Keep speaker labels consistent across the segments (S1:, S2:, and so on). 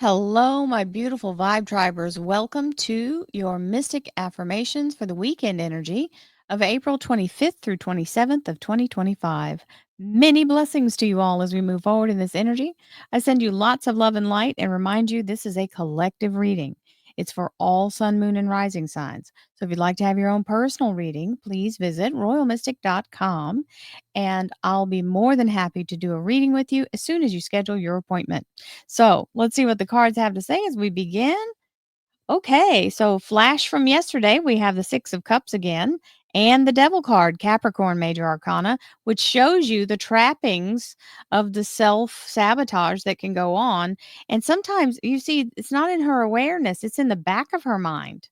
S1: Hello, my beautiful vibe tribers. Welcome to your Mystic Affirmations for the weekend energy of April 25th through 27th of 2025. Many blessings to you all as we move forward in this energy. I send you lots of love and light and remind you this is a collective reading. It's for all sun, moon, and rising signs. So if you'd like to have your own personal reading, please visit royalmystic.com and I'll be more than happy to do a reading with you as soon as you schedule your appointment. So let's see what the cards have to say as we begin. Okay, so flash from yesterday, we have the Six of Cups again and the Devil card, Capricorn Major Arcana, which shows you the trappings of the self sabotage that can go on. And sometimes you see it's not in her awareness, it's in the back of her mind.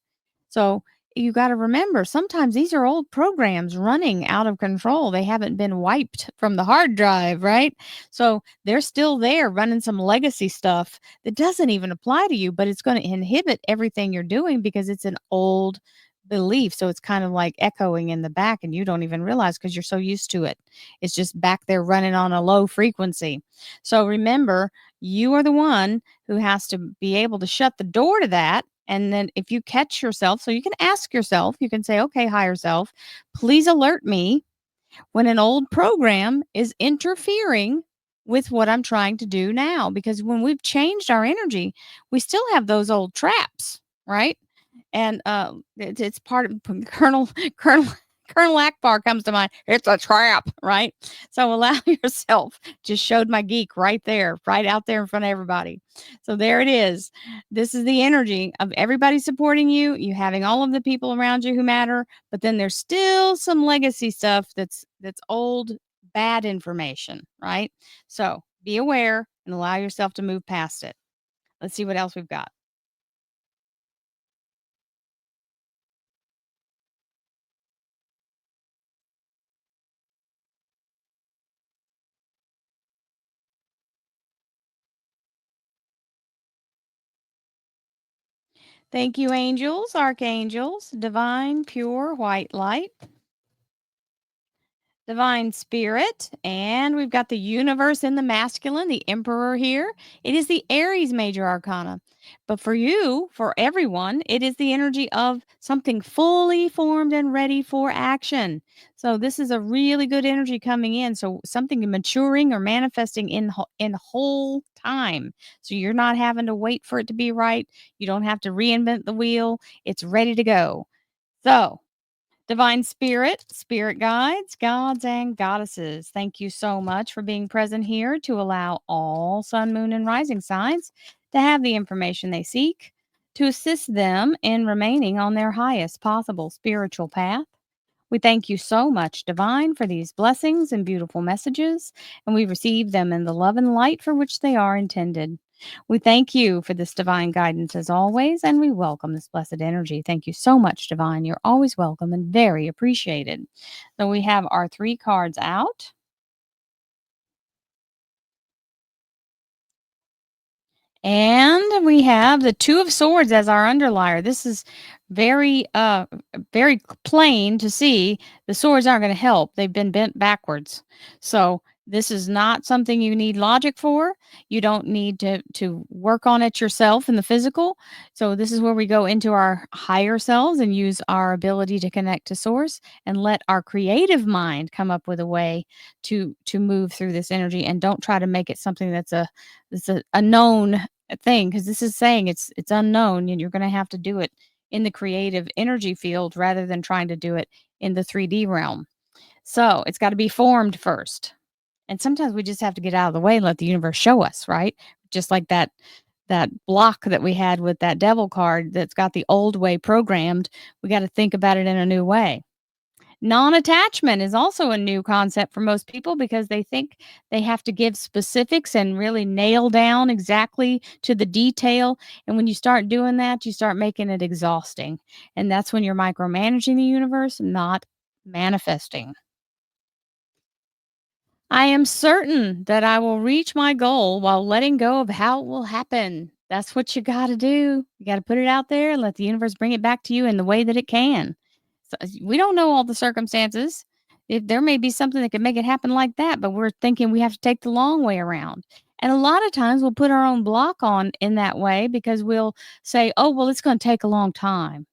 S1: So you got to remember sometimes these are old programs running out of control. They haven't been wiped from the hard drive, right? So they're still there running some legacy stuff that doesn't even apply to you, but it's going to inhibit everything you're doing because it's an old belief. So it's kind of like echoing in the back and you don't even realize because you're so used to it. It's just back there running on a low frequency. So remember, you are the one who has to be able to shut the door to that. And then if you catch yourself, so you can ask yourself, you can say, okay, higher self, please alert me when an old program is interfering with what I'm trying to do now. Because when we've changed our energy, we still have those old traps, right? And it's part of Colonel Colonel Akbar comes to mind. It's a trap, right? So allow yourself. Just showed my geek right there, right out there in front of everybody. So there it is. This is the energy of everybody supporting you. You having all of the people around you who matter, but then there's still some legacy stuff that's old, bad information, right? So be aware and allow yourself to move past it. Let's see what else we've got. Thank you, angels, archangels, divine, pure, white light, divine spirit, and we've got the universe in the masculine, the emperor here. It is the Aries major arcana. But for you, for everyone, it is the energy of something fully formed and ready for action. So this is a really good energy coming in. So something maturing or manifesting in whole time. So you're not having to wait for it to be right. You don't have to reinvent the wheel. It's ready to go. So divine spirit, spirit guides, gods, and goddesses, thank you so much for being present here to allow all sun, moon, and rising signs to have the information they seek to assist them in remaining on their highest possible spiritual path. We thank you so much, Divine, for these blessings and beautiful messages, and we receive them in the love and light for which they are intended. We thank you for this divine guidance as always, and we welcome this blessed energy. Thank you so much, Divine. You're always welcome and very appreciated. So we have our three cards out. And we have the Two of Swords as our underlier. This is very plain to see. The swords aren't going to help. They've been bent backwards. So this is not something you need logic for. You don't need to work on it yourself in the physical. So this is where we go into our higher selves and use our ability to connect to source and let our creative mind come up with a way to move through this energy, and don't try to make it something that's a known thing, because this is saying it's unknown and you're going to have to do it in the creative energy field rather than trying to do it in the 3D realm. So it's got to be formed first. And sometimes we just have to get out of the way and let the universe show us, right? Just like that block that we had with that devil card that's got the old way programmed. We got to think about it in a new way. Non-attachment is also a new concept for most people because they think they have to give specifics and really nail down exactly to the detail. And when you start doing that, you start making it exhausting. And that's when you're micromanaging the universe, not manifesting. I am certain that I will reach my goal while letting go of how it will happen. That's what you got to do. You got to put it out there and let the universe bring it back to you in the way that it can. So we don't know all the circumstances. If there may be something that could make it happen like that, but we're thinking we have to take the long way around. And a lot of times we'll put our own block on in that way because we'll say, oh, well, it's going to take a long time.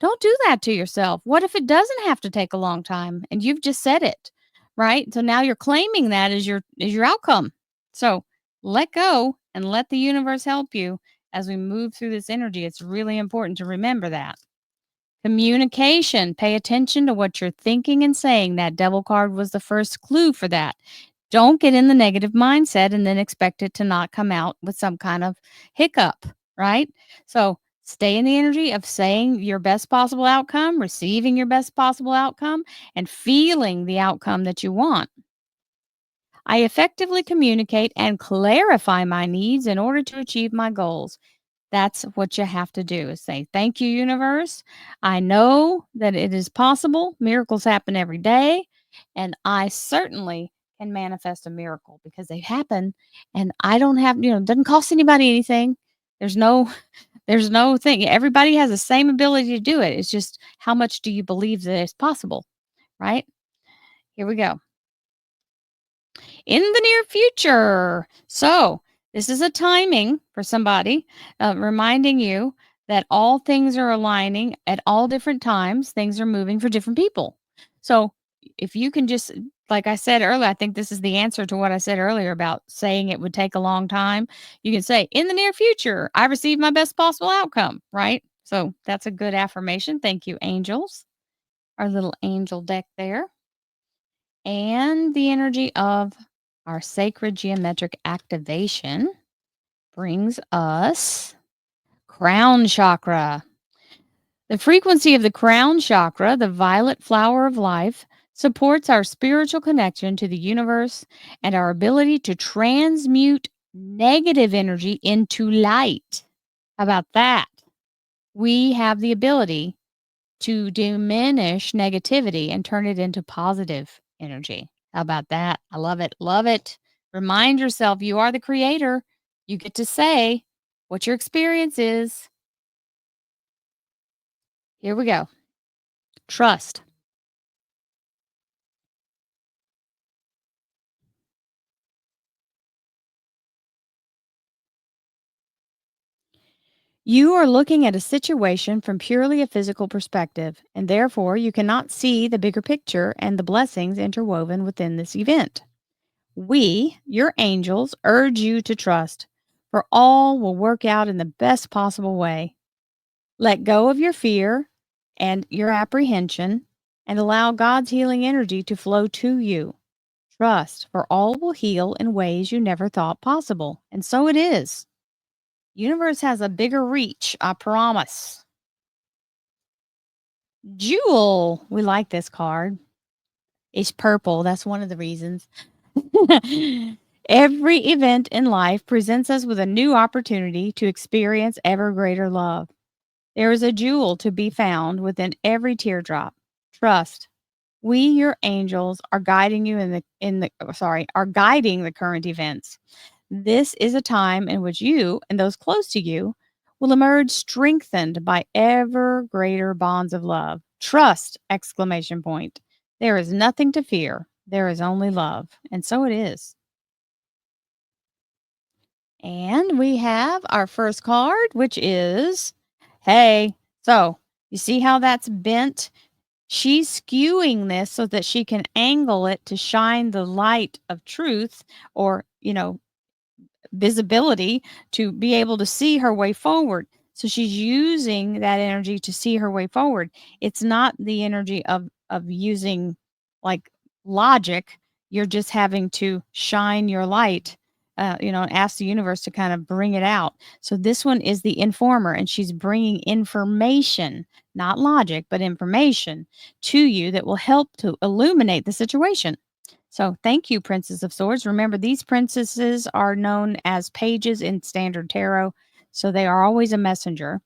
S1: Don't do that to yourself. What if it doesn't have to take a long time and you've just said it, right? So now you're claiming that as your outcome. So let go and let the universe help you as we move through this energy. It's really important to remember that. Communication. Pay attention to what you're thinking and saying. That devil card was the first clue for that. Don't get in the negative mindset and then expect it to not come out with some kind of hiccup, right? So stay in the energy of saying your best possible outcome, receiving your best possible outcome, and feeling the outcome that you want. I effectively communicate and clarify my needs in order to achieve my goals. That's what you have to do is say, thank you, universe. I know that it is possible. Miracles happen every day. And I certainly can manifest a miracle because they happen. And I don't have, it doesn't cost anybody anything. There's no, there's no thing. Everybody has the same ability to do it. It's just how much do you believe that it's possible, right? Here we go. In the near future. So, this is a timing for somebody, reminding you that all things are aligning at all different times. Things are moving for different people. So, if you can just, like I said earlier, I think this is the answer to what I said earlier about saying it would take a long time. You can say, in the near future, I received my best possible outcome, right? So, that's a good affirmation. Thank you, angels. Our little angel deck there. And the energy of our sacred geometric activation brings us crown chakra. The frequency of the crown chakra, the violet flower of life, supports our spiritual connection to the universe and our ability to transmute negative energy into light. How about that? We have the ability to diminish negativity and turn it into positive energy. How about that? I love it. Love it. Remind yourself you are the creator. You get to say what your experience is. Here we go. Trust. You are looking at a situation from purely a physical perspective, and therefore you cannot see the bigger picture and the blessings interwoven within this event. We, your angels, urge you to trust, for all will work out in the best possible way. Let go of your fear and your apprehension and allow God's healing energy to flow to you. Trust, for all will heal in ways you never thought possible. And so it is. Universe has a bigger reach, I promise. Jewel, we like this card. It's purple. That's one of the reasons. Every event in life presents us with a new opportunity to experience ever greater love. There is a jewel to be found within every teardrop. Trust. We, your angels, are guiding you are guiding the current events. This is a time in which you and those close to you will emerge strengthened by ever greater bonds of love. Trust! Exclamation point. There is nothing to fear. There is only love. And so it is. And we have our first card, which is, hey, so you see how that's bent? She's skewing this so that she can angle it to shine the light of truth or, visibility to be able to see her way forward. So she's using that energy to see her way forward. It's not the energy of using like logic. You're just having to shine your light, and ask the universe to kind of bring it out. So this one is the informer, and she's bringing information, not logic, but information to you that will help to illuminate the situation. So thank you, Princess of Swords. Remember, these princesses are known as pages in Standard Tarot, so they are always a messenger.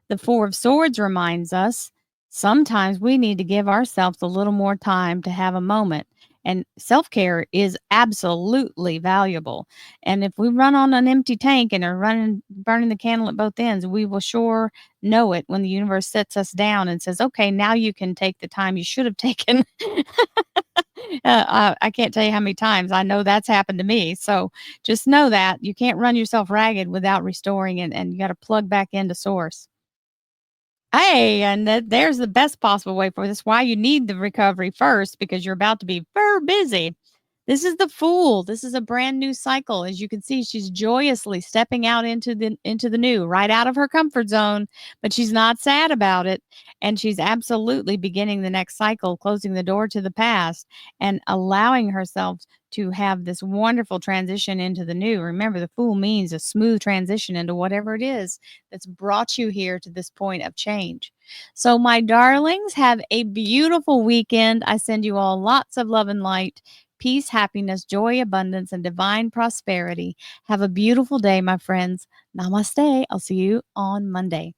S1: The Four of Swords reminds us sometimes we need to give ourselves a little more time to have a moment And self-care is absolutely valuable. And if we run on an empty tank and are running burning the candle at both ends, we will sure know it when the universe sets us down and says, "Okay, now you can take the time you should have taken." I can't tell you how many times I know that's happened to me. So just know that you can't run yourself ragged without restoring, and you got to plug back into source. Hey, and there's the best possible way for this. Why you need the recovery first, because you're about to be very busy. This is the Fool. This is a brand new cycle. As you can see, she's joyously stepping out into the new, right out of her comfort zone, but she's not sad about it. And she's absolutely beginning the next cycle, closing the door to the past and allowing herself to have this wonderful transition into the new. Remember, the Fool means a smooth transition into whatever it is that's brought you here to this point of change. So, my darlings, have a beautiful weekend. I send you all lots of love and light, peace, happiness, joy, abundance, and divine prosperity. Have a beautiful day, my friends. Namaste. I'll see you on Monday.